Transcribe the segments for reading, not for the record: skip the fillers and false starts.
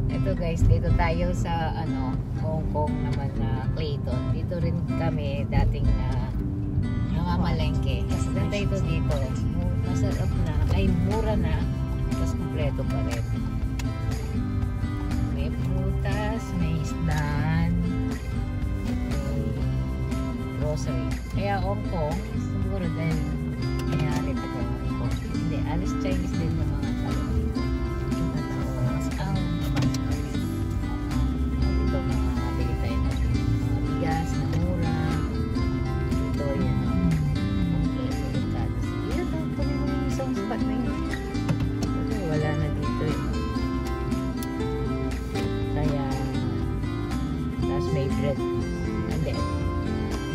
Ito guys, dito tayo sa Hong Kong naman na Clayton. Dito rin kami dating namamalengke. Ganda ito dito. Masarap na, ay mura na, tapos kompleto pa rin. May prutas, may isdaan, may grocery. Kaya Hong Kong, siguro dahil nangyari ito ko. Hindi, alis Chinese din yung mga tao dito.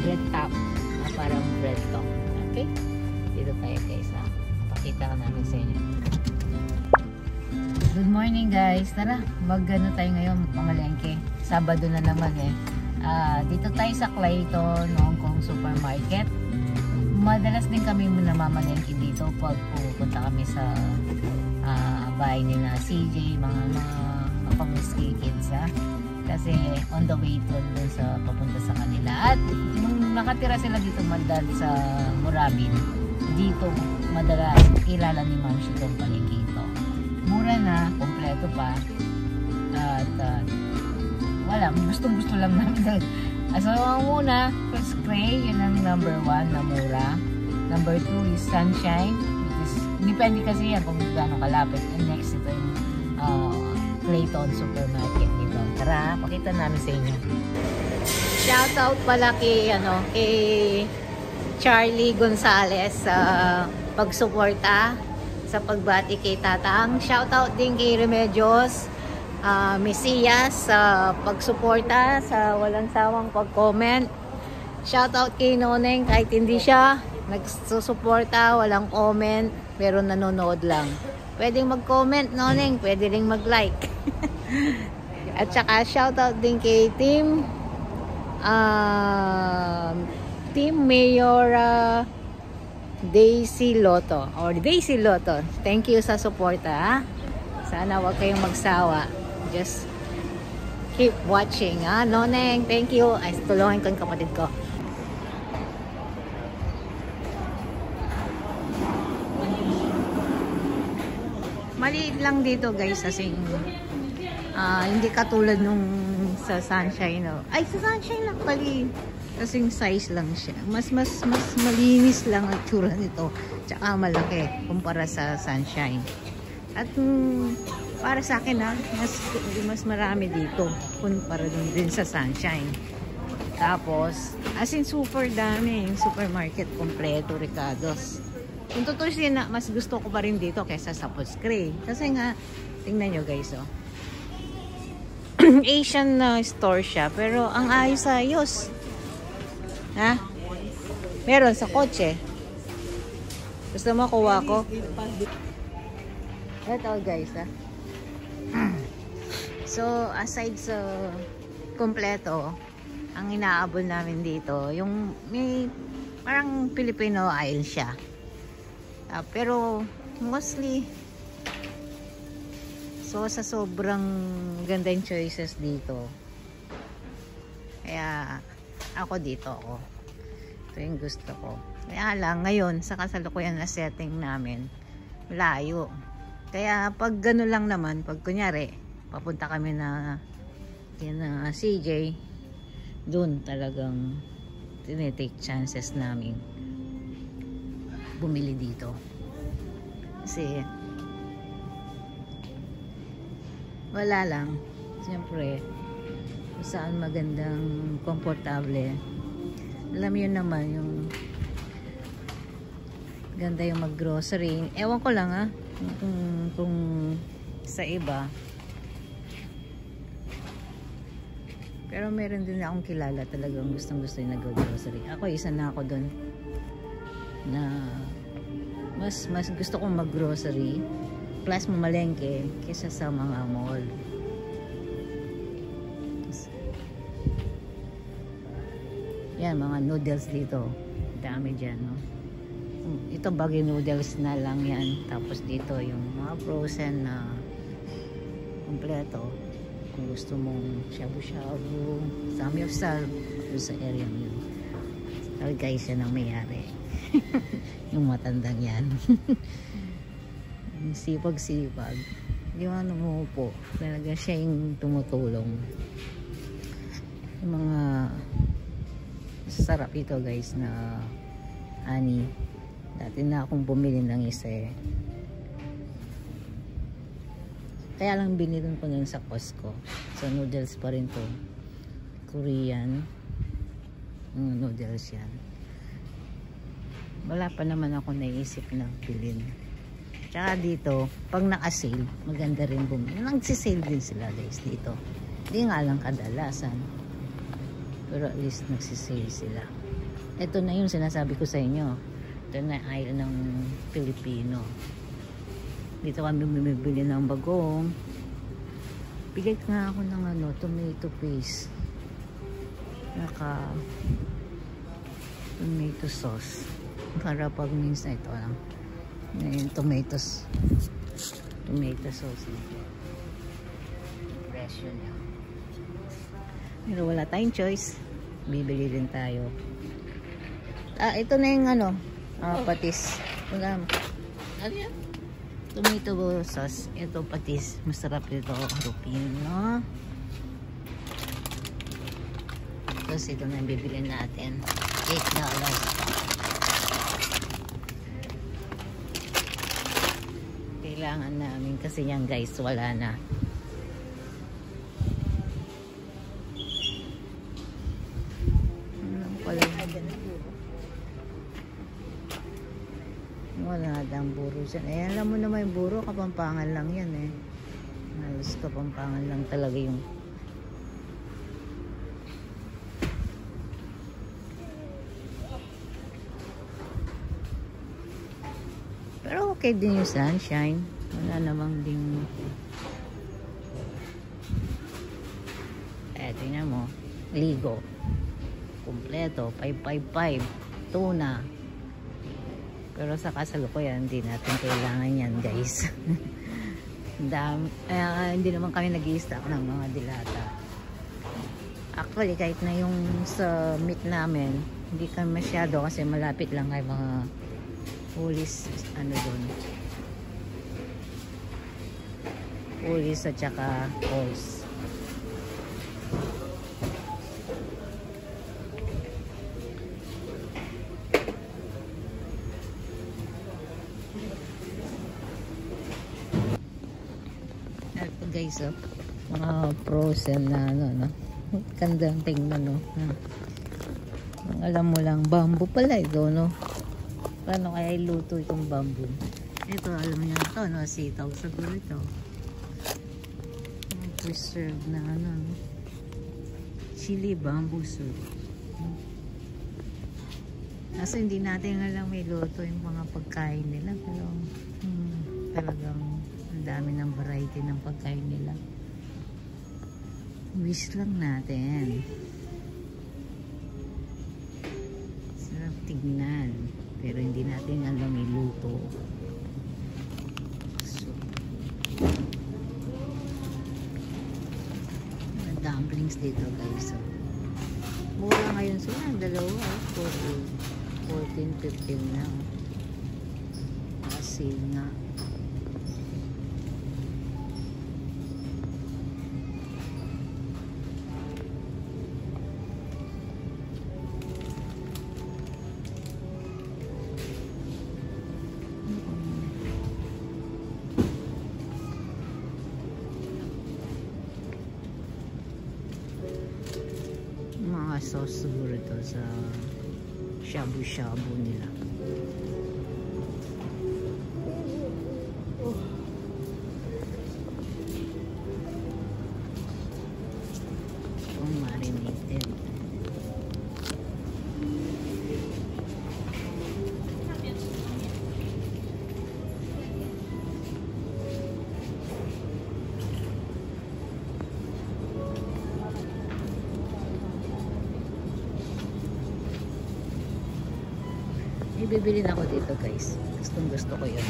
Bread top na parang bread top. Okay? Dito tayo guys. Pakita ko namin sa inyo. Good morning guys. Tara, mag-ano tayo ngayon, pamalengke. Sabado na naman eh. Dito tayo sa Clayton, Hong Kong Supermarket. Madalas din kami namamalengke dito pag pupunta kami sa bahay ni na CJ, mga pang-ski kids ha. Kasi on the way dun sa papunta sa kanila. At nung nakatira sila dito madal sa Murabin, dito madalas kilala ni Ma'am si itong palengke ito. Mura na, kompleto pa. At wala, gustong-gusto lang namin. So muna, first spray, yun ang number 1 na mura. Number 2 is Sunshine. Depende kasi yan kung gaano kalapit. And next ito yung Clayton Supermarket dito. Tara, pakita namin sa inyo. Shoutout pala kay Charlie Gonzales sa pagsuporta sa pagbati kay Tatang. Shoutout din kay Remedios Mesias sa pagsuporta sa walang sawang pag-comment. Shoutout kay Noneng kahit hindi siya nagsusuporta, walang comment, pero nanonood lang. Pwedeng mag-comment, Noneng. Pwede ring mag-like. At saka shoutout din kay Team Mayor Daisy Lotto. Or Daisy Lotto. Thank you sa suporta. Ha? Sana wag kayong magsawa. Just keep watching. Ha? Noneng, thank you. Ay, tulungan ko yung kapatid ko. Maliit lang dito guys kasi hindi katulad nung sa Sunshine. Ay, sa Sunshine lang pali. Kasing size lang siya. Mas malinis lang ang tsura nito. Tsaka malaki kumpara sa Sunshine. At para sa akin mas marami dito kumpara din sa Sunshine. Tapos, as in super dami. Yung supermarket kompleto, Ricardo's. Kung tutusin na, mas gusto ko pa rin dito kaysa sa Footscray. Kasi nga, tingnan nyo guys, oh. Asian store siya, pero ang ayos-ayos. Ha? Meron sa kotse. Gusto mo kuha ko? Ito guys, ha. So, aside sa kompleto, ang inaabol namin dito, yung may parang Filipino aisle siya. Pero mostly sa sobrang ganda yung choices dito, kaya ako dito ito yung gusto ko. Kaya lang ngayon sa kasalukuyan na setting namin layo, kaya pag gano'n lang naman, pag kunyari papunta kami na CJ, dun talagang tinitake chances namin bumili dito kasi wala lang, siyempre kung saan magandang komportable. Alam yun naman yung ganda yung mag grocery. Ewan ko lang kung sa iba, pero meron din akong kilala talagang gustong gusto yung nag-grocery. Ako isa na ako dun na mas gusto kong mag-grocery plus mamalengke kaysa sa mga mall. Yan, mga noodles dito. Dami dyan, no? Ito bagay noodles na lang yan. Tapos dito yung mga frozen na kompleto. Kung gusto mong shabu-shabu, samyupsal, doon sa area yun. Guys, siya nang mayari. Yung matandang yan. Sipag-sipag. Di ba numupo? Talaga siya yung tumutulong. Yung mga sarap ito guys na ani. Dati na akong bumili ng isa eh. Kaya lang binili ko nun sa Costco. So noodles pa rin to. Korean. Noodles yan. Wala pa naman ako naisip na bilhin. Tsaka dito, pag naka-sale, maganda rin bumili. Nagsisale din sila guys dito. Hindi nga lang kadalasan. Pero at least nagsisale sila. Ito na yung sinasabi ko sa inyo. Ito na aisle ng Pilipino. Dito kami bumibili ng bagong. Bigay nga ako ng tomato paste. Naka tomato sauce. Para pag minsan ito lang. Yung tomato sauce. Presyo niya. Pero wala tayong choice. Bibili din tayo. Ito na yung patis. Wala. Ano yan? Tomato sauce. Ito patis. Masarap ito. Harupin, no? Tapos ito na yung bibili natin. $8. Kailangan namin kasi yan guys. Wala na. Wala dang buro dyan. Alam mo naman yung buro, Kapampangan lang yan eh. Halos Kapampangan lang talaga yung pero okay din yung Sunshine. Wala namang ding tingnan mo. Ligo. Kompleto. 555. Tuna. Pero sa kasalukuyan, hindi natin kailangan yan guys. Hindi naman kami nag-i-stock ng mga dilata. Actually, kahit na yung sa meat namin, hindi kami masyado kasi malapit lang kay mga pulis, doon. Pulis at saka Halls. Guys, mga frozen na gandang tingnan, no? Alam mo lang, bamboo pala ito, no? Paano kaya iluto itong bamboo? Ito, alam niyo ito, no? Sitaw siguro ito. Preserved na no? Chili bamboo soup. Kasi hindi natin alam iluto yung mga pagkain nila, pero talagang ang dami ng variety ng pagkain nila. Wish lang natin. Sarap tignan. Pero hindi natin alam iluto. So, dumplings dito guys. So, mura ngayon sila. Dalawa. 14.15 na. Kasi nga. Sauce siguro ito sa shabu-shabu nila. Marinated. Bibili na ako dito guys. Gusto ko yun.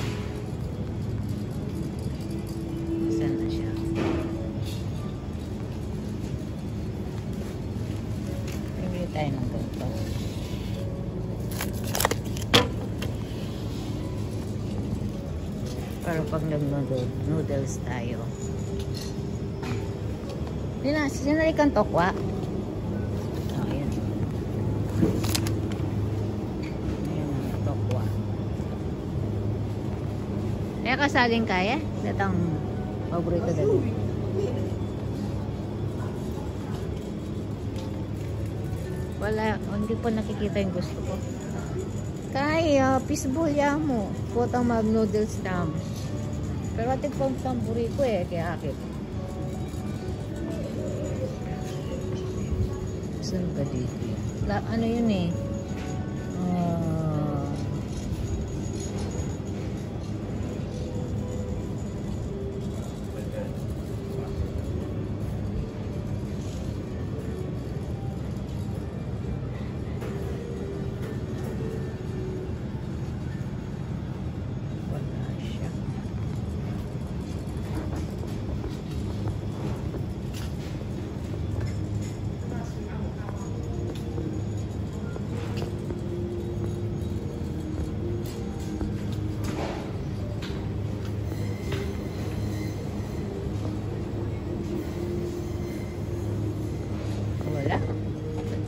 Saan na siya? Pero pag nag-noodles tayo. Sinalik ang tokwa. Oh, ayan. Ayan ang tokwa. Kaya kasaling kaya? Datang paborito dali. Wala, hindi po nakikita yung gusto ko. Kaya, fishball ya mo. Putang mag-noodles tam. Pero ating pang tamburi ko eh, kaya akit. Saan ba dito? Ano yun eh?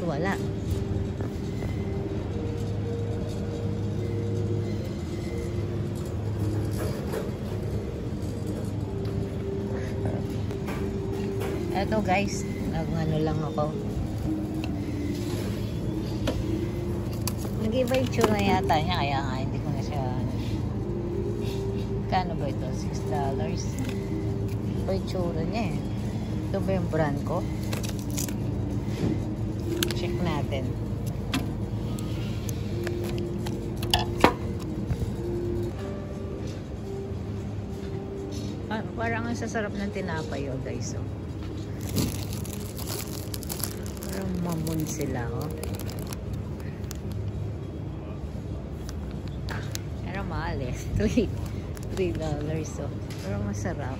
Wala. Eto guys, nag-ano lang ako. Nag-iba yung tsura yata niya, kaya nga hindi ko na siya. Kano ba ito? $6? Iba yung tsura niya eh. Ito ba yung brand ko? Check natin. Parang ang sasarap ng tinapay oh guys oh. Parang mamun sila oh. Pero mahal eh. $3 oh. Pero masarap.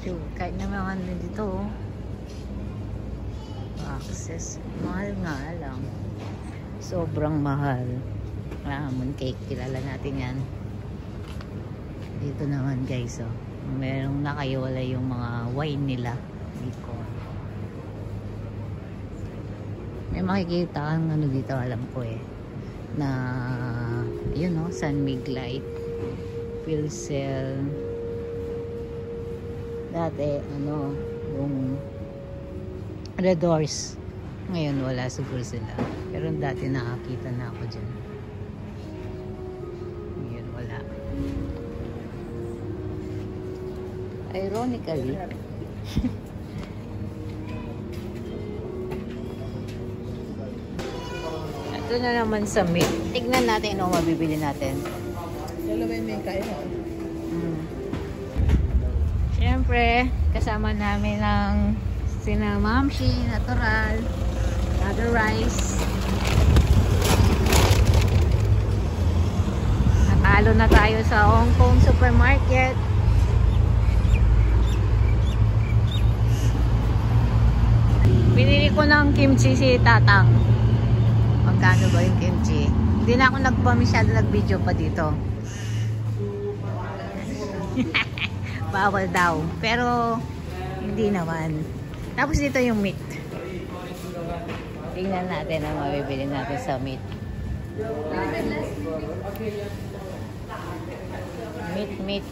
So, kahit naman dito oh. Access. Mahal nga lang. Sobrang mahal. Lemon cake. Kilala natin yan. Dito naman guys oh. Merong nakaiwala yung mga wine nila. Dito. May makikita kang ano dito alam ko eh. Na yun oh. San Miguelite. Pilsel. Dati ano yung Red Doors. Ngayon wala siguro sila. Pero dati nakakita na ako dyan. Ngayon wala. Ironically. Ito na naman sa meat. Tignan natin ano mabibili natin. Dalawa yung may kain mo. Siyempre, kasama namin ng sina Mamshi, natural, other rice. Natalo na tayo sa Hong Kong supermarket. Pinili ko ng kimchi si Tatang. Magkano ba yung kimchi? Hindi na ako nagpamasyado nag-video pa dito. Bawal daw. Pero hindi naman. Tapos dito yung meat. Tingnan natin ang mabibili natin sa meat. Meat.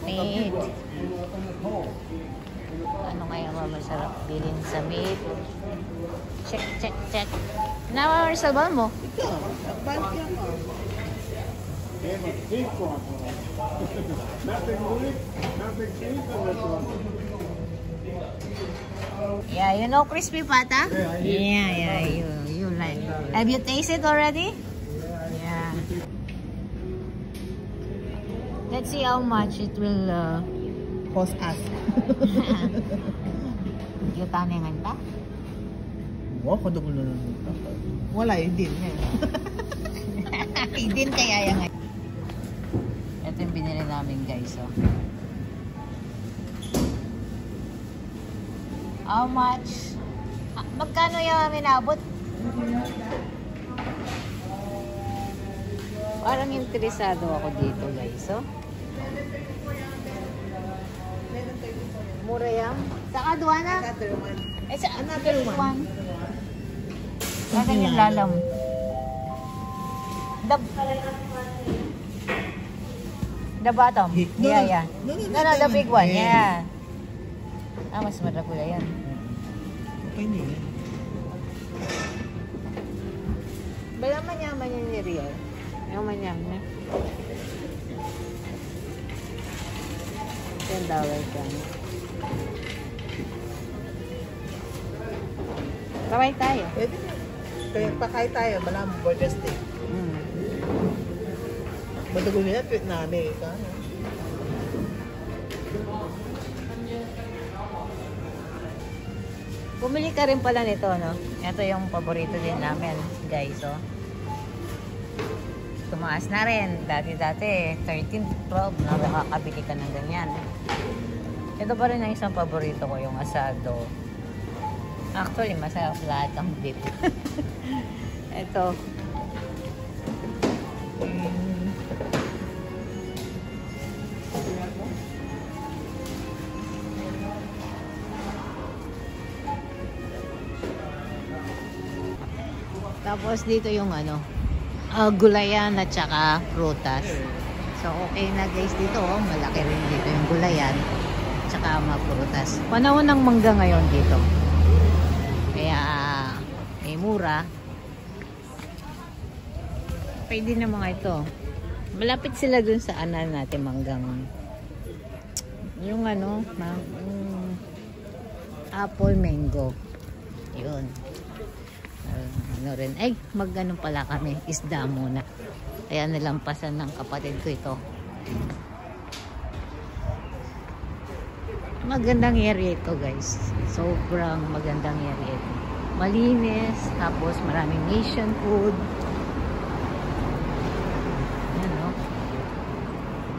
Ano kaya masarap bilhin sa meat? Check. Nawawarsal ba mo? Ito, balik yan mo. Yeah, you know crispy pata? Yeah, you like. Have you tasted already? Yeah. Let's see how much it will Cost us. yung taningan ta? Wow, kadugo na lang. Wala, hindi. Hindi kaya yan. Ito yung binili namin guys. Oh. How much? Magkano yung minabot? Parang interesado ako dito guys. Oh. Mura yan. Sa aduana? Another one. Eh, sa Another one. Saan yung lalam? The bottom? No, Yeah. no, No, the big one. Yeah. Mas marapula yan. Okay na yan. Bala manyaman yan ni Rio. Yung manyaman. $10 ka. Kaway tayo. Pwede na. Kaya pakay tayo, malamang burger steak. Matagal nila, tweet namin. Bumili ka rin pala nito, no? Ito yung paborito din namin, guys, oh. Tumaas na rin. Dati, 13, 12 na nakakabili ka ng ganyan. Ito pa rin ang isang paborito ko, yung asado. Actually, masarap lahat ang beef. Ito. Tapos dito yung ano, gulayan at saka prutas. So okay na guys dito, oh. Malaki rin dito yung gulayan at saka mga prutas. Panahon ng mangga ngayon dito. Kaya may mura. Pwede na mga ito. Malapit sila dun sa anal natin manggang. Yung ano, apple mango. Yun. Ano rin. Ay, mag-ano pala kami. Isda muna. Kaya nalampasan ng kapatid ko ito. Magandang area ito guys. Sobrang magandang area ito. Malinis. Tapos maraming Asian food. Yan o.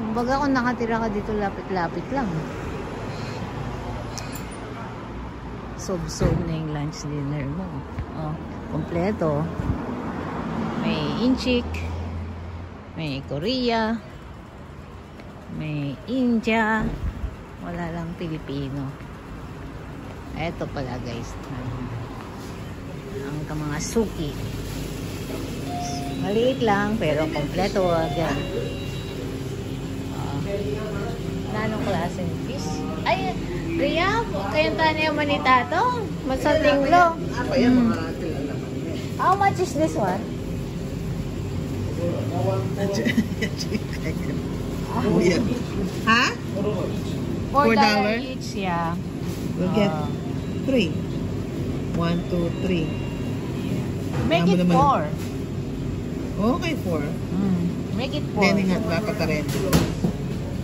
Kumbaga kung nakatira ka dito lapit-lapit lang. Sob-sob na yung lunch dinner mo. Oh, kompleto. May inchik. May Korea. May India. Wala lang Pilipino. Eto pala guys. Ang mga suki. Maliit lang pero kompleto agad. Nanong klase ng fish? Ay, Ria, kayong tanay manita to. Masatinglo. Apa yan mga How much is this one? Ha? $4 each, yeah. We'll get 3. 1, 2, 3. Make it 4. Okay, 4. Make it 4. Then nga, dapat na rin.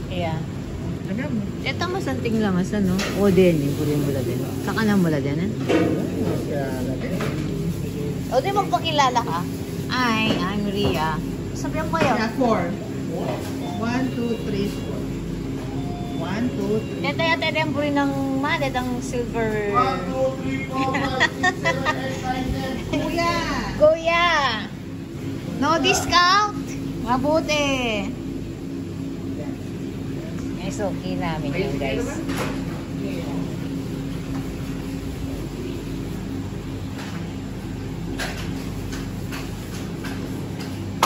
Yeah. Agam. Ito masanting lang asa, no? O din, yung kuryang mula din. Saka na mula din, eh? O di magpakilala ka? Ay, I'm Ria. Sabihan ko yun. 4. 1, 2, 3, 4. 1, 2, 3. Ito yata yung puri ng madet, ang silver. 1, 2, 3, 4, 5, 6, 7, 8, 9, 10. Kuya! Kuya! No discount? Mabuti. Yes, okay namin yun, guys.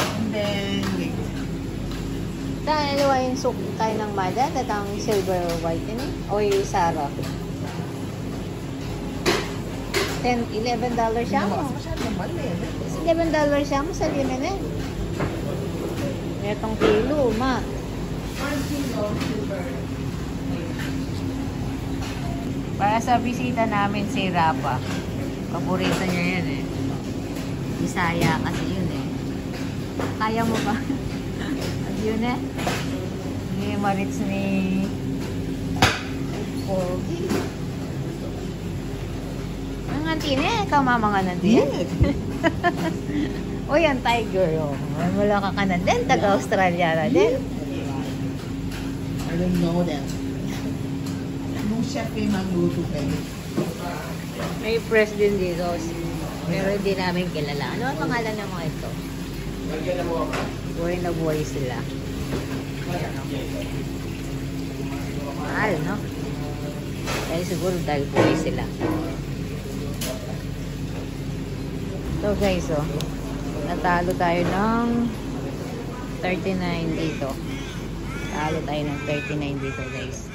And then, wait. Dalawa yung suki tayo ng madet at ang silver whitening. O yung Sara. $11 siya mo. Masyadong mahal eh. $11 siya mo sa linen eh. Itong kilo, ma. 1 kilo silver. Para sa bisita namin si Rapa. Paborito niya yan eh. Bisaya kasi yun eh. Kaya mo ba? At yun eh. Ni Marits ni Pogi. Ang antine, kamama nga nandiyan. O yan, tiger. Oh. Wala ka kanan din, taga-Australia na din. I don't know that. Nung chef yung magluto kayo. May press din dito. Pero hindi namin kilala. Ano ang pangalan ng mga ito? Buhay na buhay sila. Mahal, no? Kaya siguro dahil buhay sila. So guys, oh, natalo tayo ng 39 dito. Talo tayo ng 39 dito guys.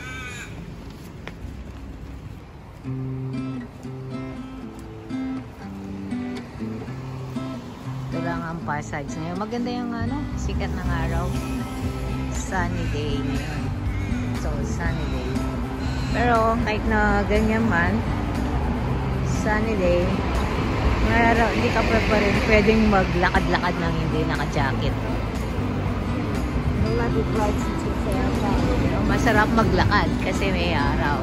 Ito lang ang passage ngayon. Maganda yung ano, sikat ng araw. Sunny day ngayon. So, sunny day. Pero, kahit na ganyan man, sunny day, hindi ka pa rin pwedeng maglakad-lakad ng hindi naka-jacket. Masarap maglakad kasi may araw.